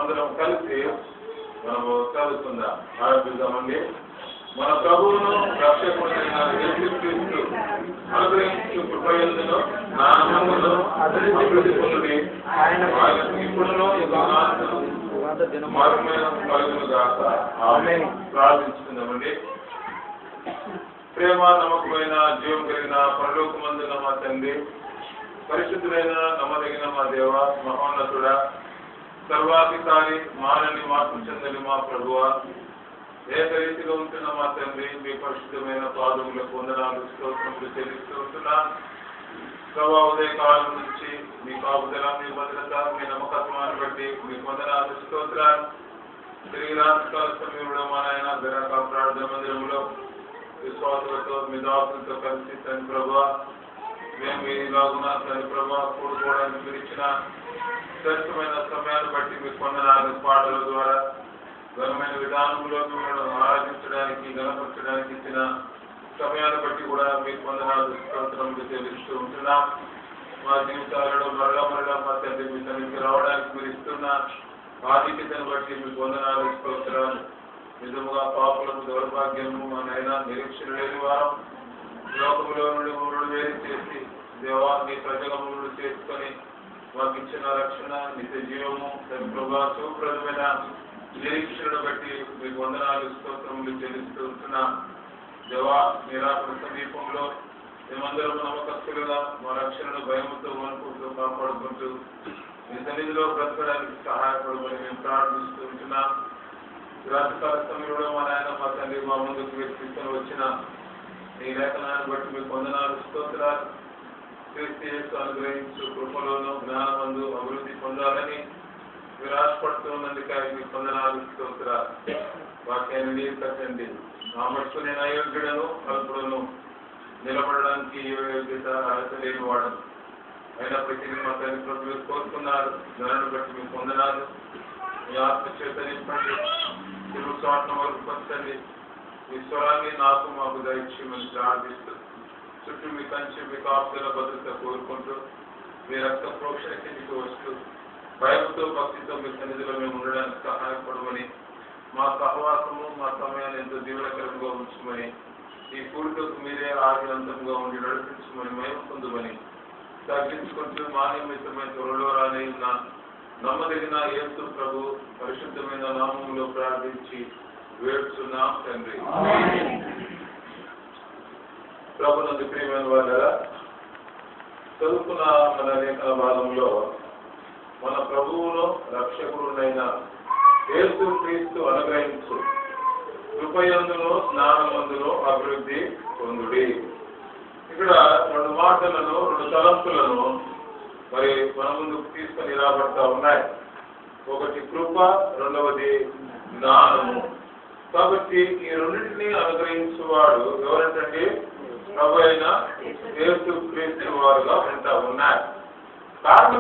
మనమందరం కలిసి మనము చదువుకుందాం. ఆరంభిద్దామండి. మన ప్రభువును రక్షకుడైన యేసుక్రీస్తు అనుగ్రహించు కృపయందును జ్ఞానమందును అభివృద్ధి పొంది ఆయనకు ఇప్పుడును మరుమైన కలుగును గాక. ఆమేన్. ప్రార్థించుకుందామండి. ప్రేమ నమ్మకమైన జీవం కలిగిన పరలోకమందున మా తండ్రి, పరిశుద్ధులైన నమ్మదగిన మా దేవ, మహోన్నతుడ, సర్వాధికారి, మానని మార్పు చెందని మా ప్రభువ, ఏకరీతిగా ఉంటున్న మా తండ్రి, మీ పరిశుద్ధమైన పాదములకు వందనాలు స్తోత్రములు చెల్లిస్తూ ఉంటున్నాను. ప్రభా, ఉదయకాలం నుంచి మీ కాపుదల, మీ భద్రత, మీ నమ్మకత్వాన్ని బట్టి మీకు వందనాలు స్తోత్రాలు. తిరిగి రాత్రికాల సమయంలో మా నాయన గరక ప్రార్థన మందిరంలో విశ్వాసులతో మీ దాసులతో కలిసి తండ్రి ప్రభా, మేము మీలాగున తండ్రి ప్రభా కూడుకోవడానికి మీరు ఇచ్చిన శ్రేష్టమైన సమయాన్ని బట్టి మీకు వందనాలు. పాటల ద్వారా ఘనమైన విధానంలో మిమ్మల్ని ఆరాధించడానికి, గణపరచడానికి ఇచ్చిన సమయాన్ని బట్టి కూడా మీకు వందనాలు స్తోత్రములు చెల్లిస్తూ ఉంటున్నాం. మా జీవితాలలో మరలా మా తండ్రి మీ సన్నిధికి రావడానికి మీరు ఇస్తున్న ఆధిక్యతను బట్టి మీకు వందనాలు స్తోత్రాలు. నిజముగా పాపులకు దౌర్భాగ్యము మా నాయన నిరీక్షణ లేని వారం లోకములో నుండి మమ్మల్ని వేరు చేసి దేవా మీ ప్రజల మమ్మల్ని చేసుకొని మాకు ఇచ్చిన రక్షణ, నిత్య జీవము, ప్రభా శుభప్రదమైన నిరీక్షణను బట్టి మీకు వందనాలు స్తోత్రములు చెల్లిస్తూ ఉంటున్నాం. దేవా నిరాకరణ సమీపంలో మేమందరం నమ్మకస్తులుగా మా రక్షణను భయముతో వణుకుతూ కాపాడుకుంటూ మీ సన్నిధిలో బ్రతకడానికి సహాయపడమని మేము ప్రార్థిస్తూ ఉంటున్నాం. రాత్రికాల సమయంలో మా నాయన మా తండ్రి మా ముందుకు తీసుకొని వచ్చిన ఈ లేఖనాన్ని బట్టి మీకు వందనాలు స్తోత్రాలు. క్రీస్తు యేసు అనుగ్రహించు కృపలోను జ్ఞానమందు అభివృద్ధి పొందాలని మీరు ఆశపడుతున్నందుకే మీకు వందనాలు స్తోత్రాలు. వాక్యాన్ని నీరు కట్టండి. నా మటుకు నేను అయోగ్యుడను, అల్పుడను, నిలబడడానికి యోగ్యత అర్హత లేని వాడను. అయినప్పటికీ మా తండ్రి ప్రభులు కోరుకున్నారు. ధనను బట్టి మీకు వందనాలు. మీ ఆత్మ చేత నింపండి, తెలుగు స్వార్థ వరకు పంచండి. మీ స్వరాన్ని నాకు మాకు దయచేయమని ప్రార్థిస్తూ చుట్టూ మీ కంచి, మీ కాపుదల భద్రత కోరుకుంటూ మీ రక్త ప్రోక్షణ కిందికి వస్తూ భయంతో భక్తితో మీ సన్నిధిలో మేము ఉండడానికి సహాయపడమని, మా సహవాసము మా సమయాన్ని ఎంతో దీవెనకరంగా ఉంచమని, ఈ కూడికకు మీరే ఆది అంతంగా ఉండి నడిపించమని మేము పొందమని తగ్గించుకుంటూ మా నిమిత్తమైన త్వరలో రాని ఉన్న నమ్మదగిన యేసు ప్రభు పరిశుద్ధమైన నామములో ప్రార్థించి వేడుచున్నాం తండ్రి. ప్రభునందు ప్రియమైన వాళ్ళ చదువుకున్న మన లేఖన భాగంలో మన ప్రభువును రక్షకుడునైన యేసు క్రీస్తు అనుగ్రహించు కృపయందును జ్ఞానమందును అభివృద్ధి పొందుడి. ఇక్కడ రెండు మాటలను, రెండు తలంపులను మరి మన ముందుకు తీసుకొని రాబడతా ఉన్నాయి. ఒకటి కృప, రెండవది జ్ఞానము. కాబట్టి ఈ రెండింటినీ అనుగ్రహించేవాడు